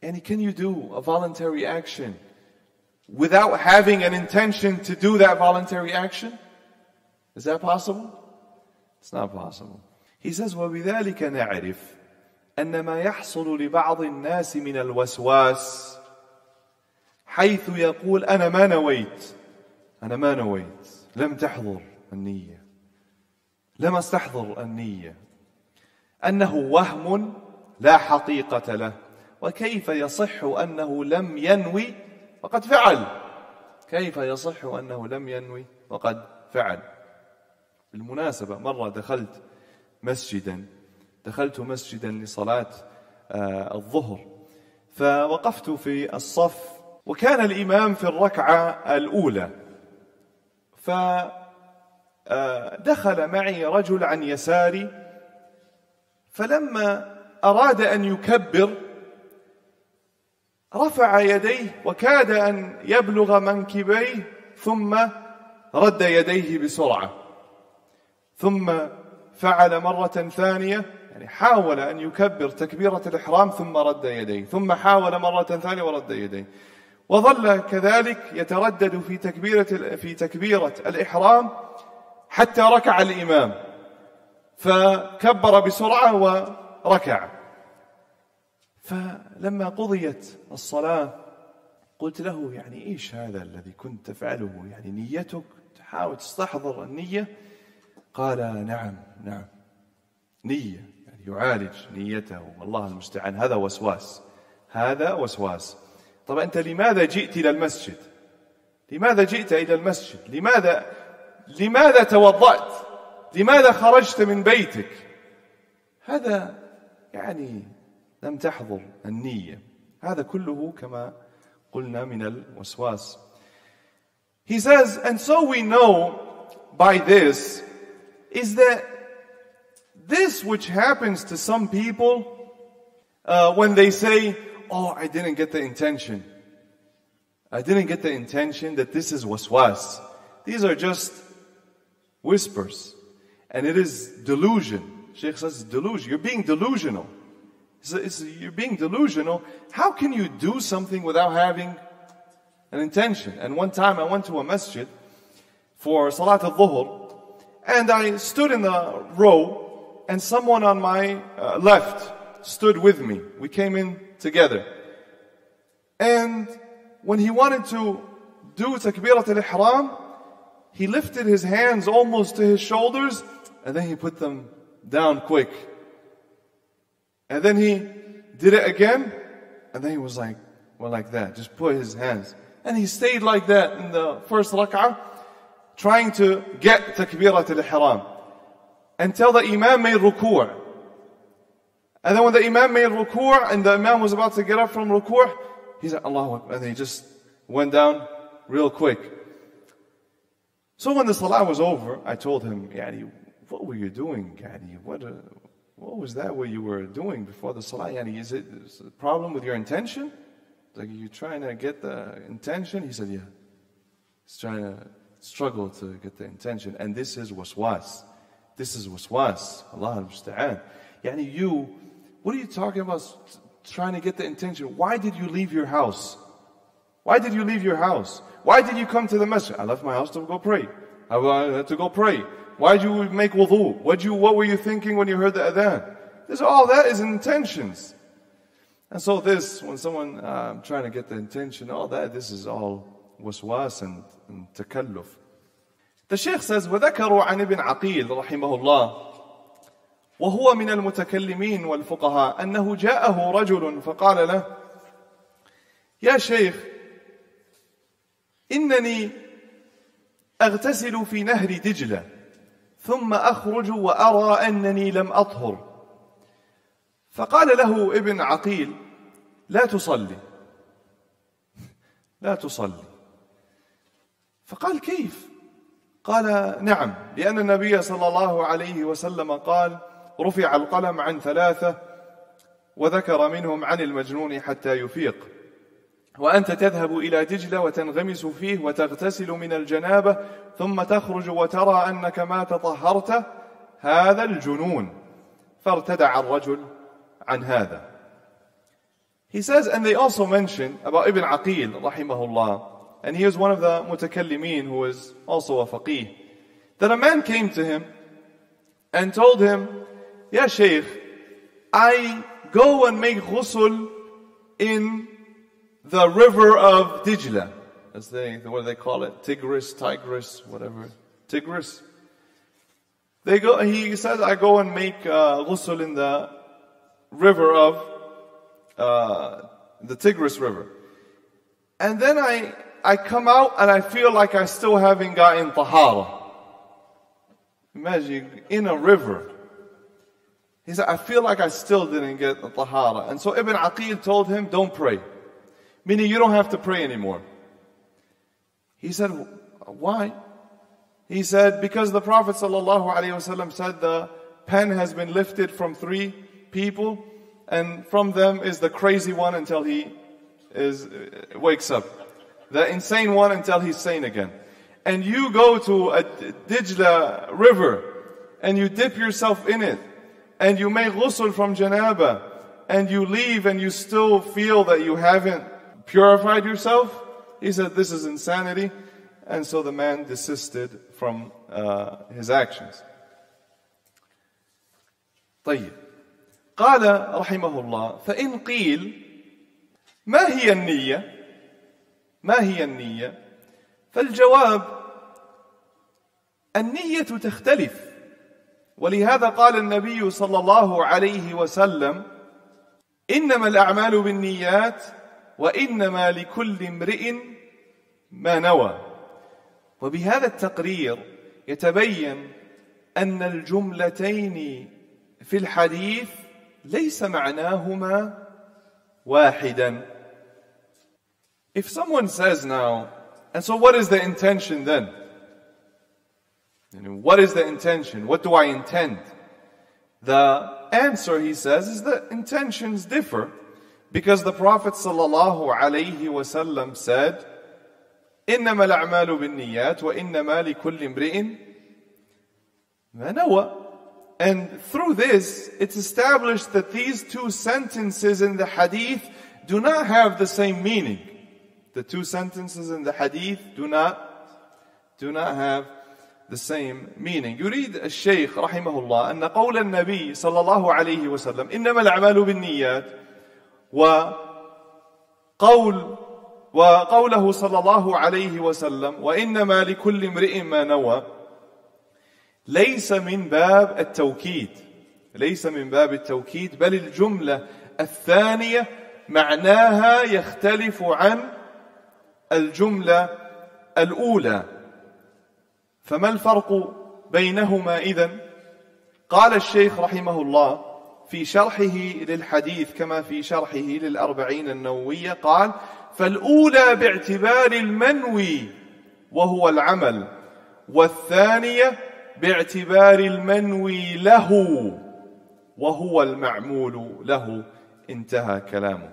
Speaker 1: And can you do a voluntary action without having an intention to do that voluntary action? Is that possible? It's not possible. He says, وَبِذَلِكَ نَعْرِفْ أَنَّ مَا يَحْصُلُ لِبَعْضِ النَّاسِ مِنَ الْوَسْوَاسِ حيث يقول أنا ما نويت لم تحضر النية لم استحضر النية أنه وهم لا حقيقة له وكيف يصح أنه لم ينوي وقد فعل كيف يصح أنه لم ينوي وقد فعل. بالمناسبة مرة دخلت مسجدا لصلاة الظهر فوقفت في الصف وكان الإمام في الركعة الأولى فدخل معي رجل عن يساري فلما أراد أن يكبر رفع يديه وكاد أن يبلغ منكبيه ثم رد يديه بسرعة ثم فعل مرة ثانية يعني حاول أن يكبر تكبيرة الإحرام ثم رد يديه ثم حاول مرة ثانية ورد يديه وظل كذلك يتردد في تكبيرة الإحرام حتى ركع الإمام فكبر بسرعة وركع. فلما قضيت الصلاة قلت له يعني إيش هذا الذي كنت تفعله يعني نيتك تحاول تستحضر النية؟ قال نعم نية يعني يعالج نيته والله المستعان هذا وسواس. طب أنت لماذا جئت إلى المسجد؟ لماذا جئت إلى المسجد؟ لماذا توضأت؟ لماذا خرجت من بيتك؟ هذا يعني لم تحضر النية. هذا كله كما قلنا من الوسواس. He says, and so we know by this is that this which happens to some people when they say, oh, I didn't get the intention. I didn't get the intention that this is waswas. These are just whispers. And it is delusion. Shaykh says delusion. You're being delusional. You're being delusional. How can you do something without having an intention? And one time I went to a masjid for Salat al-Dhuhr, and I stood in the row, and someone on my left stood with me. We came in together. And when he wanted to do Takbirat al-Ihram, he lifted his hands almost to his shoulders, and then he put them down quick. And then he did it again, and then he was like, well, like that, just put his hands. And he stayed like that in the first rak'ah, trying to get Takbirat al-Ihram, until the Imam made ruku'. And then when the Imam made ruku' and the Imam was about to get up from ruku', he said, Allahu Akbar, and he just went down real quick. So when the salah was over, I told him, Yani, what were you doing? Yani, what was that what you were doing before the salah? Yani, is it a problem with your intention? Like, you trying to get the intention? He said, yeah. He's trying to struggle to get the intention. And this is waswas. This is waswas. Allah al-Musta'an. Yani, what are you talking about trying to get the intention? Why did you leave your house? Why did you leave your house? Why did you come to the masjid? I left my house to go pray. I had to go pray. Why did you make wudu? What were you thinking when you heard the adhan? All that is intentions. And so when someone trying to get the intention, this is all waswas and takalluf. The Shaykh says, وذكروا عن ابن عقيل رحمه الله وهو من المتكلمين والفقهاء أنه جاءه رجل فقال له يا شيخ إنني أغتسل في نهر دجلة ثم أخرج وأرى أنني لم أطهر فقال له ابن عقيل لا تصلي لا تصلي فقال كيف؟ قال نعم لأن النبي صلى الله عليه وسلم قال رفع القلم عن 3 وذكر منهم عن المجنون حتى يفيق وأنت تذهب إلى دجلة وتنغمس فيه وتغتسل من الجنابة ثم تخرج وترى أنك ما تطهرت هذا الجنون فارتدع الرجل عن هذا. He says, and they also mention about Ibn Aqil rahimahullah, and he is one of the mutakallimin who is also a faqih, that a man came to him and told him, Ya Shaykh, I go and make ghusl in the river of Dijla. That's what do they call it? Tigris, whatever. Tigris. He says, I go and make ghusl in the river of the Tigris River. And then I come out and I feel like I still haven't gotten tahara. Imagine, in a river. He said, I feel like I still didn't get the tahara. And so Ibn Aqil told him, don't pray. Meaning you don't have to pray anymore. He said, why? He said, because the Prophet ﷺ said the pen has been lifted from 3 people, and from them is the crazy one until he wakes up. The insane one until he's sane again. And you go to a Dijla river, and you dip yourself in it, and you make ghusl from janaba, and you leave and you still feel that you haven't purified yourself. He said, this is insanity. And so the man desisted from his actions. طيب. قال رحمه الله فإن قيل ما هي النية؟ ما هي النية؟ فالجواب النية تختلف. ولهذا قال النبي صلى الله عليه وسلم إنما الأعمال بالنيات وإنما لكل امرئ ما نوى. وبهذا التقرير يتبين أن الجملتين في الحديث ليس معناهما واحدا. If someone says now, and so what is the intention then? What is the intention? What do I intend? The answer, he says, is that intentions differ, because the Prophet sallallahu alaihi wasallam said, إنما الأعمال بالنيات وإنما لكل امرئ ما نوى. And through this, it's established that these two sentences in the hadith do not have the same meaning. The two sentences in the hadith do not have the same meaning. يريد الشيخ رحمه الله أن قول النبي صلى الله عليه وسلم إنما الأعمال بالنيات وقوله صلى الله عليه وسلم وإنما لكل امرئ ما نوى ليس من باب التوكيد بل الجملة الثانية معناها يختلف عن الجملة الأولى. فما الفرق بينهما إذن؟ قال الشيخ رحمه الله في شرحه للحديث كما في شرحه للأربعين النووية قال فالأولى باعتبار المنوي وهو العمل والثانية باعتبار المنوي له وهو المعمول له. انتهى كلامه.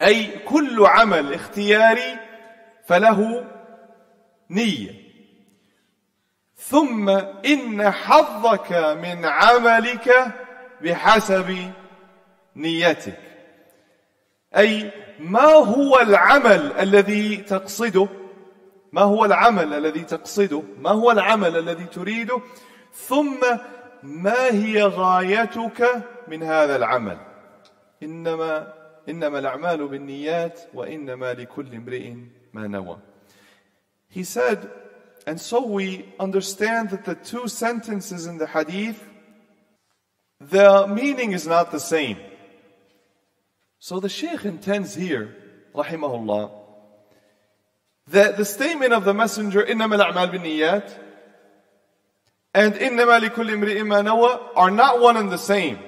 Speaker 1: أي كل عمل اختياري فله نية، ثم إن حظك من عملك بحسب نيتك. أي ما هو العمل الذي تقصده، ما هو العمل الذي تريده، ثم ما هي غايتك من هذا العمل. إنما الأعمال بالنيات وإنما لكل امرئ ما نوى. He said, and so we understand that the two sentences in the hadith, the meaning is not the same. So the Shaykh intends here, rahimahullah, that the statement of the Messenger, إِنَّمَا الْأَعْمَالُ بِالنِّيَّاتِ and إِنَّمَا لِكُلِّ امْرِئٍ مَا نَوَى are not one and the same.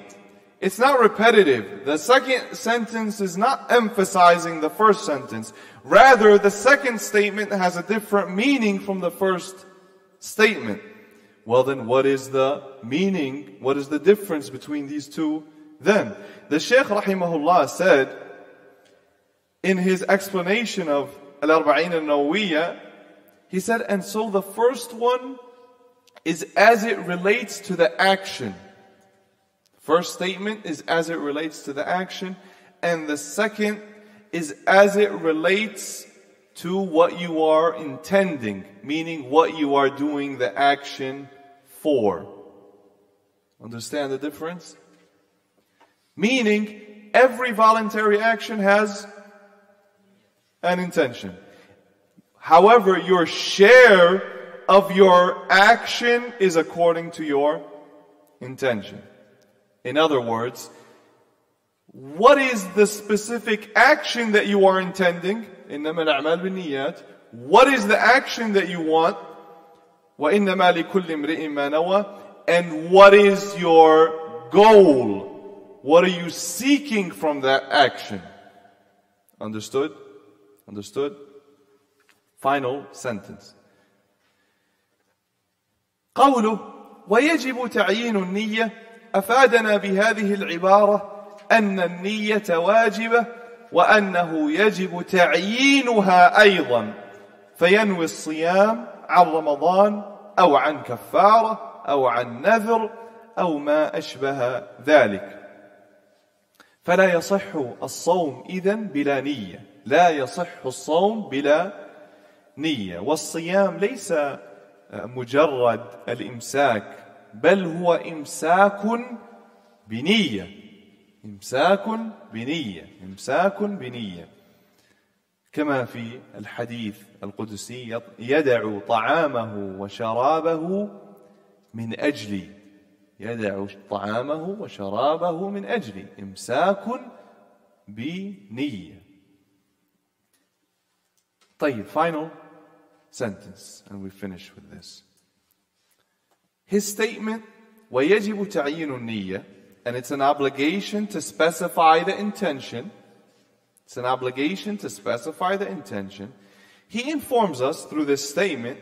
Speaker 1: It's not repetitive. The second sentence is not emphasizing the first sentence. Rather, the second statement has a different meaning from the first statement. Well then, what is the meaning? What is the difference between these two then? The Shaykh rahimahullah said in his explanation of Al-Arba'in al-Nawawiyya, he said, and so the first one is as it relates to the action. First statement is as it relates to the action, and the second is as it relates to what you are intending, meaning what you are doing the action for. Understand the difference? Meaning, every voluntary action has an intention. However, your share of your action is according to your intention. In other words, what is the specific action that you are intending? إِنَّمَا الْأَعْمَالُ بِالنِّيَّاتِ. What is the action that you want? وَإِنَّمَا لِكُلِّ امْرِئٍ مَا نَوَى. And what is your goal? What are you seeking from that action? Understood? Understood? Final sentence. قوله ويجب تعيين النية أفادنا بهذه العبارة أن النية واجبة وأنه يجب تعيينها أيضا فينوي الصيام عن رمضان أو عن كفارة أو عن نذر أو ما أشبه ذلك. فلا يصح الصوم إذن بلا نية. لا يصح الصوم بلا نية. والصيام ليس مجرد الإمساك بل هو إمساك بنية. إمساك بنية كما في الحديث القدسي يدع طعامه وشرابه من أجلي. يدع طعامه وشرابه من أجلي. إمساك بنية. طيب, final sentence, and we finish with this. His statement, وَيَجِبُ تَعْيِينُ النِّيَّةِ, and it's an obligation to specify the intention. It's an obligation to specify the intention. He informs us through this statement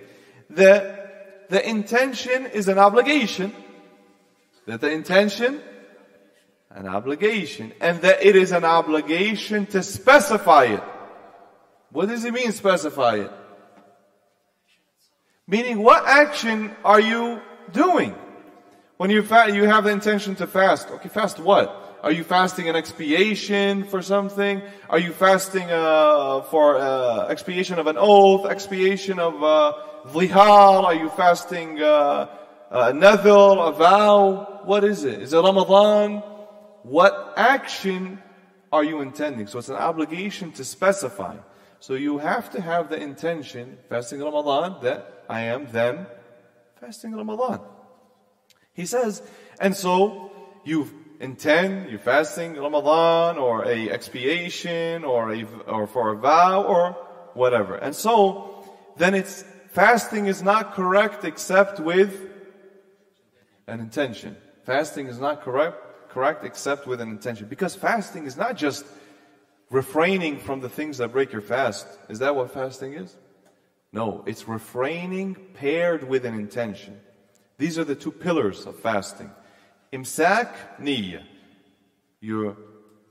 Speaker 1: that the intention is an obligation. That the intention, an obligation. And that it is an obligation to specify it. What does it mean, specify it? Meaning, what action are you doing? When you have the intention to fast. Okay, fast what? Are you fasting an expiation for something? Are you fasting for expiation of an oath, expiation of dhihar? Are you fasting a nadhr, a vow? What is it? Is it Ramadan? What action are you intending? So it's an obligation to specify. So you have to have the intention, fasting Ramadan, that I am then fasting Ramadan. He says, and so you intend, you're fasting Ramadan, or a expiation, or for a vow, or whatever. And so, then fasting is not correct except with an intention. Fasting is not correct except with an intention. Because fasting is not just refraining from the things that break your fast. Is that what fasting is? No, it's refraining paired with an intention. These are the two pillars of fasting. Imsak, niyyah. You're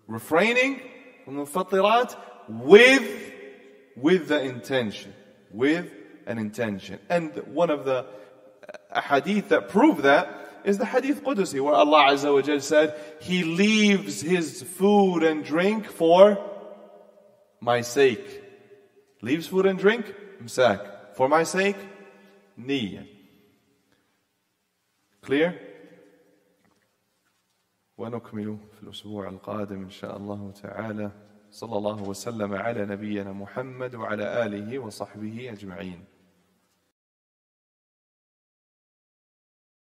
Speaker 1: refraining from the mufattirat with the intention. With an intention. And one of the hadith that prove that is the hadith Qudusi, where Allah Azza wa Jal said, He leaves His food and drink for my sake. Leaves food and drink, imsak. For my sake, niyyah. Clear? ونكمل في الأسبوع القادم إن شاء الله تعالى. صلى الله وسلم على نبينا محمد وعلى آله وصحبه أجمعين.